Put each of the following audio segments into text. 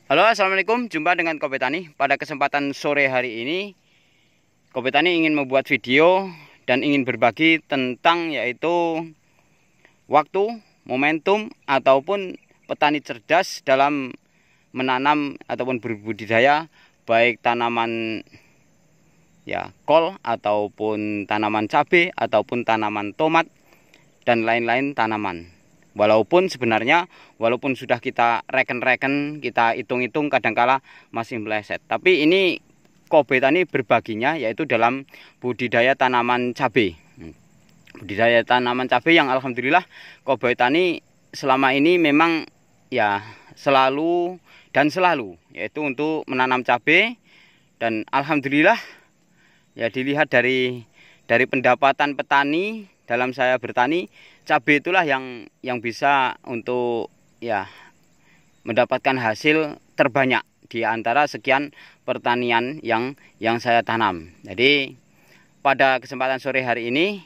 Halo, assalamualaikum. Jumpa dengan Kobe Tani. Pada kesempatan sore hari ini, Kobe Tani ingin membuat video dan ingin berbagi tentang yaitu waktu, momentum ataupun petani cerdas dalam menanam ataupun berbudidaya baik tanaman kol ataupun tanaman cabai ataupun tanaman tomat dan lain-lain tanaman. Walaupun sebenarnya sudah kita reken-reken, kita hitung-hitung kadangkala masih meleset. Tapi ini Kobe Tani berbaginya yaitu dalam budidaya tanaman cabai. Budidaya tanaman cabai yang alhamdulillah Kobe Tani selama ini memang selalu yaitu untuk menanam cabai, dan alhamdulillah dilihat dari pendapatan petani dalam saya bertani, cabai itulah yang bisa untuk mendapatkan hasil terbanyak di antara sekian pertanian yang saya tanam. Jadi pada kesempatan sore hari ini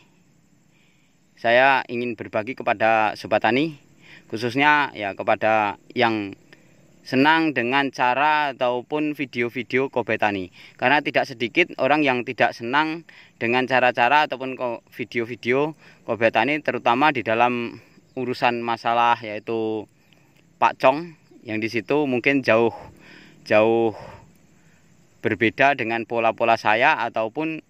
saya ingin berbagi kepada sobat tani, khususnya kepada yang senang dengan cara ataupun video-video Kobe Tani. Karena tidak sedikit orang yang tidak senang dengan cara-cara ataupun video-video Kobe Tani, terutama di dalam urusan masalah yaitu pakcong, yang di situ mungkin jauh berbeda dengan pola-pola saya ataupun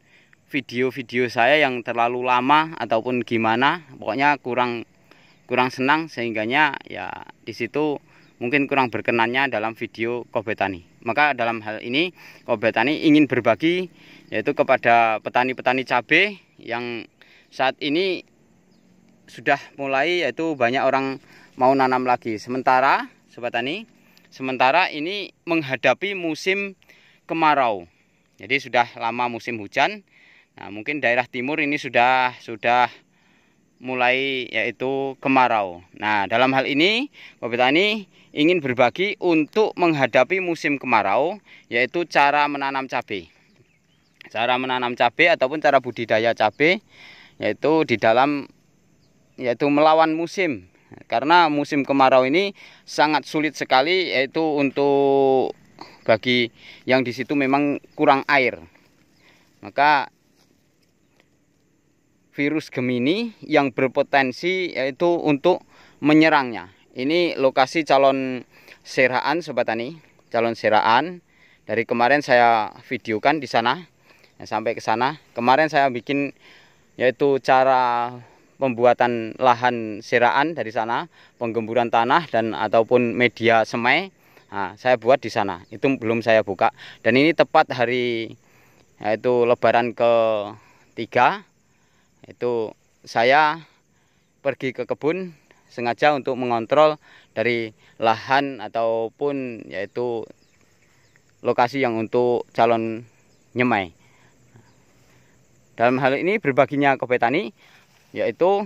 video-video saya yang terlalu lama ataupun gimana, pokoknya kurang senang, sehingganya di situ mungkin kurang berkenannya dalam video Kobe Tani. Maka dalam hal ini Kobe Tani ingin berbagi yaitu kepada petani-petani cabai yang saat ini sudah mulai yaitu banyak orang mau nanam lagi. Sementara sobat tani, ini menghadapi musim kemarau. Jadi sudah lama musim hujan. Nah, mungkin daerah timur ini sudah mulai yaitu kemarau. Nah, dalam hal ini Kobe Tani ingin berbagi untuk menghadapi musim kemarau, yaitu cara menanam cabai. Cara menanam cabai ataupun cara budidaya cabai yaitu di dalam melawan musim. Karena musim kemarau ini sangat sulit sekali, yaitu untuk bagi yang di situ memang kurang air. Maka virus Gemini yang berpotensi yaitu untuk menyerangnya. Ini lokasi calon seraan sobat tani, calon seraan. Dari kemarin saya videokan di sana, sampai ke sana. Kemarin saya bikin yaitu cara pembuatan lahan seraan dari sana, penggemburan tanah dan ataupun media semai. Nah, saya buat di sana. Itu belum saya buka. Dan ini tepat hari yaitu Lebaran ke-3. Itu saya pergi ke kebun sengaja untuk mengontrol dari lahan ataupun yaitu lokasi yang untuk calon nyemai. Dalam hal ini berbaginya Kobe Tani yaitu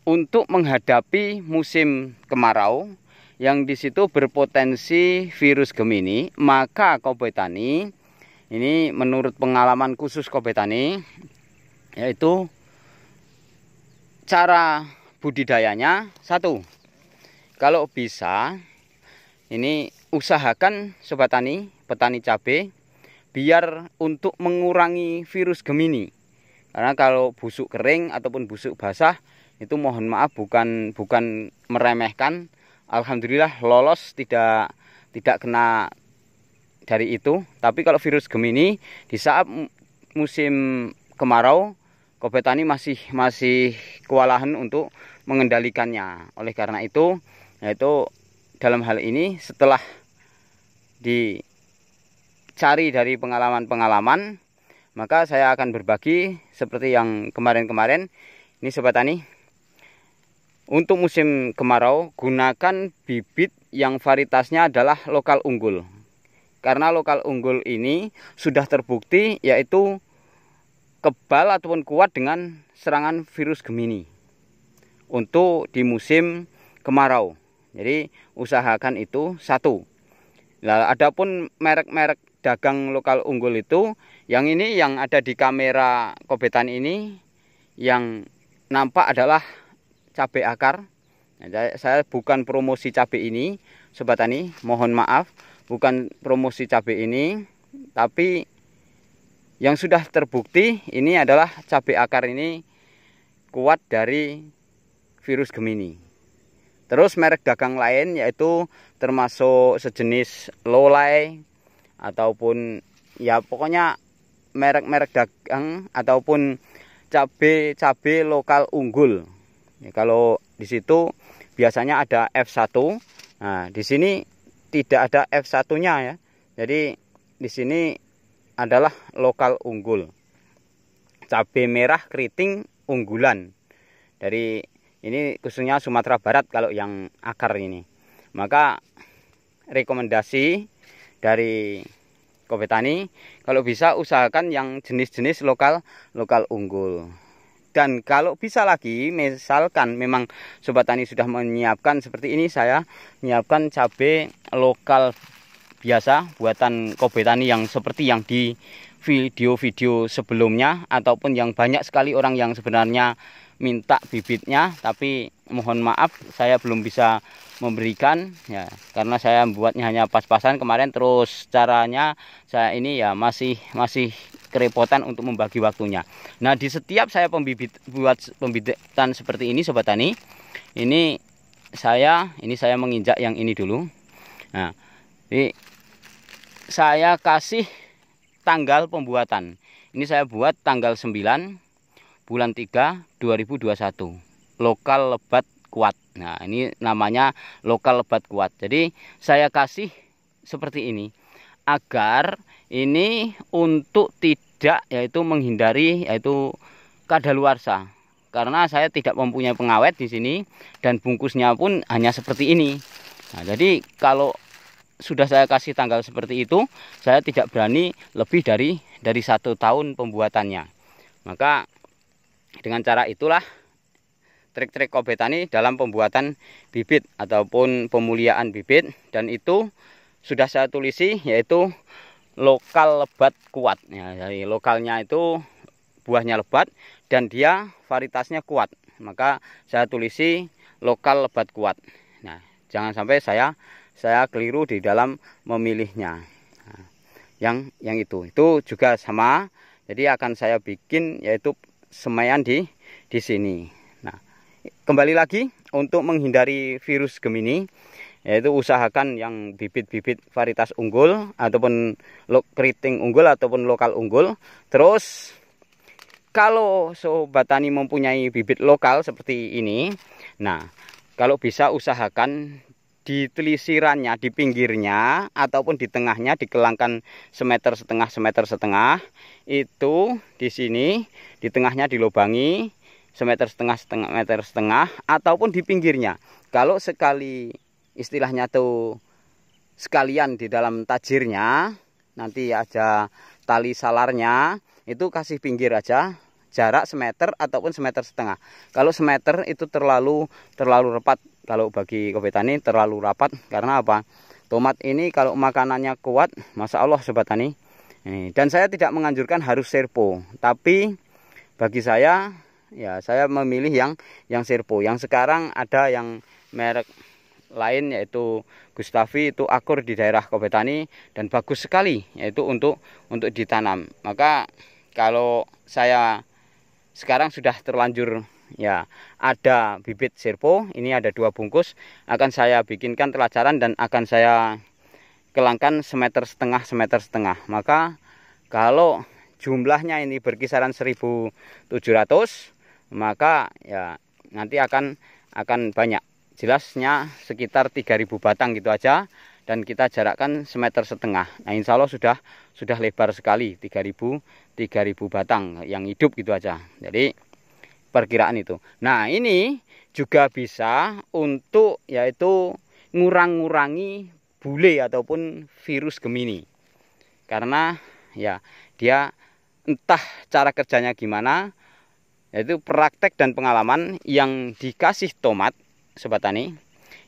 untuk menghadapi musim kemarau yang di situ berpotensi virus Gemini. Maka Kobe Tani ini menurut pengalaman khusus Kobe Tani yaitu cara budidayanya, satu, kalau bisa ini usahakan sobat tani, petani cabai, biar untuk mengurangi virus Gemini. Karena kalau busuk kering ataupun busuk basah itu mohon maaf bukan meremehkan, alhamdulillah lolos, tidak kena dari itu. Tapi kalau virus Gemini di saat musim kemarau, Kobe Tani masih kewalahan untuk mengendalikannya. Oleh karena itu, yaitu dalam hal ini setelah dicari dari pengalaman-pengalaman, maka saya akan berbagi seperti yang kemarin-kemarin. Ini sobat tani, untuk musim kemarau gunakan bibit yang varietasnya adalah lokal unggul. Karena lokal unggul ini sudah terbukti yaitu kebal ataupun kuat dengan serangan virus Gemini untuk di musim kemarau. Jadi usahakan itu, satu. Nah, adapun merek-merek dagang lokal unggul itu, yang ini yang ada di kamera Kobe Tani ini yang nampak adalah cabai akar. Nah, saya bukan promosi cabai ini, Sobat Tani, mohon maaf, bukan promosi cabai ini, tapi yang sudah terbukti ini adalah cabai akar ini kuat dari virus Gemini. Terus merek dagang lain yaitu termasuk sejenis Lolai ataupun ya pokoknya merek-merek dagang ataupun cabai lokal unggul. Ya, kalau di situ biasanya ada F1. Nah, di sini tidak ada F1-nya ya. Jadi di sini adalah lokal unggul. Cabai merah keriting unggulan. Dari ini khususnya Sumatera Barat kalau yang akar ini. Maka rekomendasi dari Kobe Tani kalau bisa usahakan yang jenis-jenis lokal unggul. Dan kalau bisa lagi, misalkan memang Sobat Tani sudah menyiapkan seperti ini, saya menyiapkan cabai lokal biasa buatan Kobe Tani yang seperti yang di video-video sebelumnya, ataupun yang banyak sekali orang yang sebenarnya minta bibitnya, tapi mohon maaf saya belum bisa memberikan ya, karena saya membuatnya hanya pas-pasan kemarin. Terus caranya saya ini ya masih kerepotan untuk membagi waktunya. Nah, di setiap saya buat pembibitan seperti ini Sobat Tani, ini saya menginjak yang ini dulu. Nah, ini saya kasih tanggal pembuatan. Ini saya buat tanggal 9 bulan 3 2021. Lokal lebat kuat. Nah, ini namanya lokal lebat kuat. Jadi saya kasih seperti ini agar ini untuk tidak yaitu menghindari yaitu kadaluarsa. Karena saya tidak mempunyai pengawet di sini dan bungkusnya pun hanya seperti ini. Nah, jadi kalau sudah saya kasih tanggal seperti itu, saya tidak berani lebih dari 1 tahun pembuatannya. Maka dengan cara itulah trik-trik Kobe Tani dalam pembuatan bibit ataupun pemuliaan bibit, dan itu sudah saya tulisi yaitu lokal lebat kuat. Ya, dari lokalnya itu buahnya lebat dan dia varietasnya kuat. Maka saya tulisi lokal lebat kuat. Nah, jangan sampai saya keliru di dalam memilihnya. Nah, yang itu juga sama. Jadi akan saya bikin yaitu semaian di sini. Nah, kembali lagi untuk menghindari virus Gemini, yaitu usahakan yang bibit-bibit varietas unggul ataupun keriting unggul ataupun lokal unggul. Terus kalau Sobat Tani mempunyai bibit lokal seperti ini, nah kalau bisa usahakan di telisirannya, di pinggirnya ataupun di tengahnya dikelangkan 1,5 meter, itu di sini di tengahnya dilubangi 1,5 meter, ataupun di pinggirnya. Kalau sekali istilahnya tuh sekalian di dalam tajirnya nanti aja tali salarnya itu kasih pinggir aja jarak 1 meter ataupun 1,5 meter. Kalau 1 meter itu terlalu rapat. Kalau bagi Kobe Tani terlalu rapat, karena apa? Tomat ini kalau makanannya kuat, Masya Allah Sobat Tani. Dan saya tidak menganjurkan harus serpo, tapi bagi saya ya saya memilih yang serpo. Yang sekarang ada yang merek lain yaitu Gustavi, itu akur di daerah Kobe Tani dan bagus sekali yaitu untuk ditanam. Maka kalau saya sekarang sudah terlanjur ya ada bibit serpo, ini ada 2 bungkus, akan saya bikinkan telacaran dan akan saya kelangkan 1,5 meter. Maka kalau jumlahnya ini berkisaran 1.700, maka ya nanti akan banyak. Jelasnya sekitar 3.000 batang gitu aja, dan kita jarakkan 1,5 meter. Nah, insya Allah sudah lebar sekali, 3.000 batang yang hidup gitu aja. Jadi perkiraan itu. Nah, ini juga bisa untuk yaitu ngurangi bule ataupun virus Gemini. Karena ya dia entah cara kerjanya gimana, yaitu praktek dan pengalaman yang dikasih tomat Sobat Tani.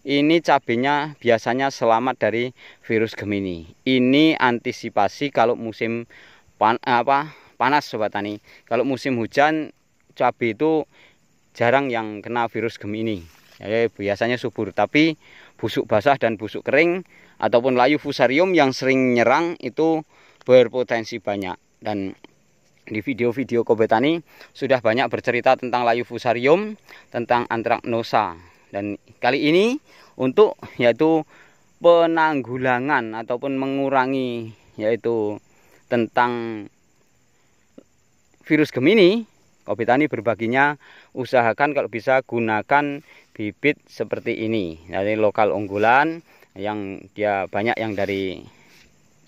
Ini cabenya biasanya selamat dari virus Gemini. Ini antisipasi kalau musim panas Sobat Tani. Kalau musim hujan cabai itu jarang yang kena virus Gemini. ya, biasanya subur. Tapi busuk basah dan busuk kering ataupun layu fusarium yang sering nyerang itu berpotensi banyak. Dan di video-video Kobe Tani sudah banyak bercerita tentang layu fusarium, tentang antraknosa. Dan kali ini untuk yaitu penanggulangan ataupun mengurangi yaitu tentang virus Gemini, Kobe Tani berbaginya usahakan kalau bisa gunakan bibit seperti ini dari lokal unggulan yang dia banyak yang dari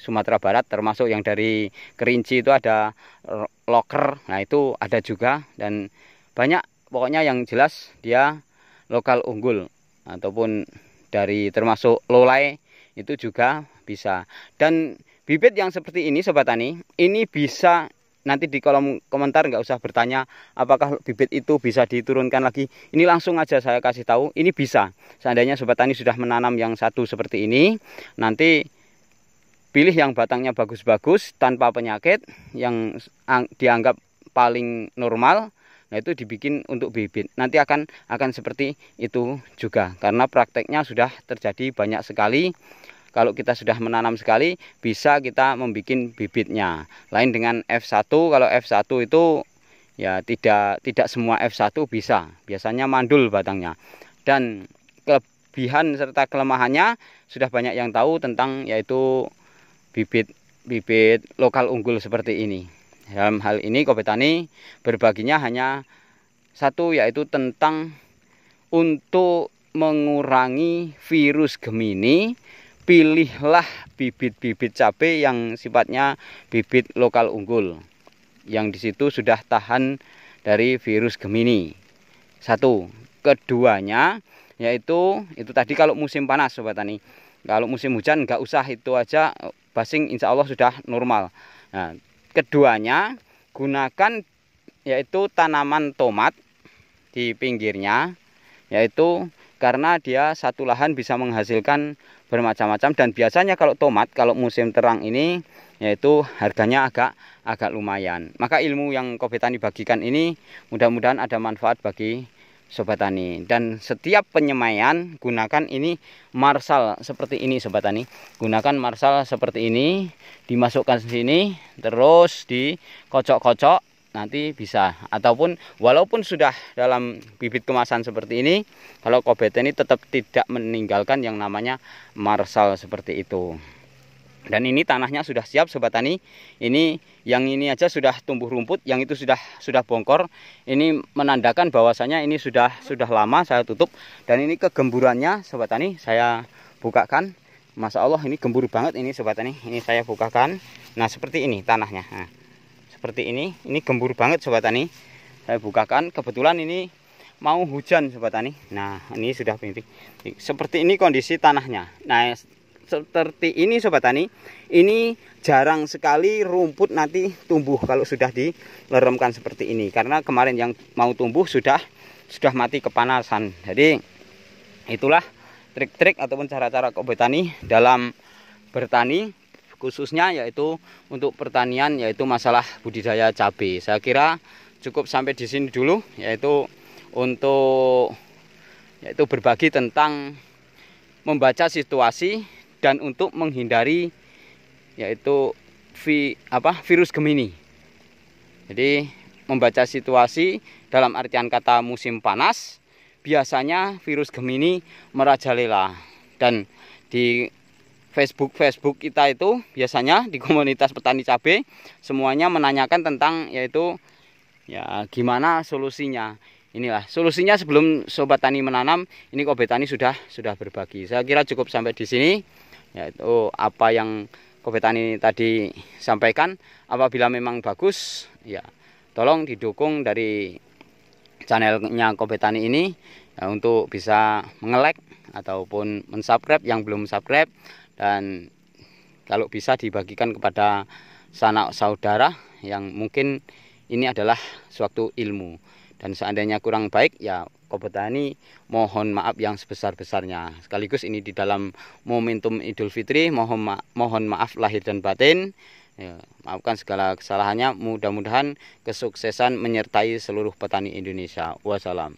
Sumatera Barat, termasuk yang dari Kerinci itu ada loker, nah itu ada juga, dan banyak pokoknya yang jelas dia lokal unggul ataupun dari termasuk lolai itu juga bisa. Dan bibit yang seperti ini Sobat Tani, ini bisa nanti di kolom komentar nggak usah bertanya apakah bibit itu bisa diturunkan lagi. Ini langsung aja saya kasih tahu, ini bisa. Seandainya Sobat Tani sudah menanam yang satu seperti ini, nanti pilih yang batangnya bagus-bagus tanpa penyakit yang dianggap paling normal. Nah itu dibikin untuk bibit. Nanti akan seperti itu juga. Karena prakteknya sudah terjadi banyak sekali. Kalau kita sudah menanam sekali, bisa kita membuat bibitnya. Lain dengan F1, kalau F1 itu ya tidak semua F1 bisa. Biasanya mandul batangnya. Dan kelebihan serta kelemahannya sudah banyak yang tahu tentang yaitu bibit lokal unggul seperti ini. Dalam hal ini Kobe Tani berbaginya hanya satu, yaitu tentang untuk mengurangi virus Gemini. Pilihlah bibit-bibit cabai yang sifatnya bibit lokal unggul, yang disitu sudah tahan dari virus Gemini. Satu. Keduanya yaitu itu tadi kalau musim panas Sobat Tani. Kalau musim hujan nggak usah, itu aja basing insya Allah sudah normal. Nah, keduanya gunakan yaitu tanaman tomat di pinggirnya, yaitu karena dia satu lahan bisa menghasilkan bermacam-macam. Dan biasanya kalau tomat kalau musim terang ini yaitu harganya agak lumayan. Maka ilmu yang Kobe Tani bagikan ini mudah-mudahan ada manfaat bagi Sobat Tani. Dan setiap penyemaian gunakan ini marsal seperti ini Sobat Tani. Gunakan marsal seperti ini, dimasukkan sini terus dikocok-kocok, nanti bisa. Ataupun walaupun sudah dalam bibit kemasan seperti ini, kalau Kobe Tani tetap tidak meninggalkan yang namanya marsal seperti itu. Dan ini tanahnya sudah siap Sobat Tani. Ini yang ini aja sudah tumbuh rumput, yang itu sudah bongkor. Ini menandakan bahwasanya ini sudah lama saya tutup. Dan ini kegemburannya Sobat Tani saya bukakan. Masya Allah ini gembur banget ini Sobat Tani. Ini saya bukakan. Nah seperti ini tanahnya. Nah, seperti ini gembur banget Sobat Tani. Saya bukakan, kebetulan ini mau hujan Sobat Tani. Nah ini sudah bintik. Seperti ini kondisi tanahnya. Nah seperti ini Sobat Tani, ini jarang sekali rumput nanti tumbuh kalau sudah dileremkan seperti ini, karena kemarin yang mau tumbuh sudah mati kepanasan. Jadi itulah trik-trik ataupun cara-cara Kobe Tani dalam bertani, khususnya yaitu untuk pertanian, yaitu masalah budidaya cabai. Saya kira cukup sampai di sini dulu, yaitu untuk berbagi tentang membaca situasi dan untuk menghindari yaitu virus Gemini. Jadi membaca situasi dalam artian kata musim panas, biasanya virus Gemini merajalela. Dan di Facebook kita itu biasanya di komunitas petani cabai semuanya menanyakan tentang yaitu ya gimana solusinya. Inilah solusinya sebelum Sobat Tani menanam. Ini Kobe Tani sudah berbagi. Saya kira cukup sampai di sini. Yaitu apa yang Kobe Tani tadi sampaikan. Apabila memang bagus, ya tolong didukung dari channelnya Kobe Tani ini ya, untuk bisa mengelek ataupun mensubscribe yang belum subscribe. Dan kalau bisa dibagikan kepada sanak saudara yang mungkin ini adalah suatu ilmu. Dan seandainya kurang baik, ya Kobe Tani mohon maaf yang sebesar-besarnya. Sekaligus ini di dalam momentum Idul Fitri, mohon maaf lahir dan batin. Ya, maafkan segala kesalahannya. Mudah-mudahan kesuksesan menyertai seluruh petani Indonesia. Wassalam.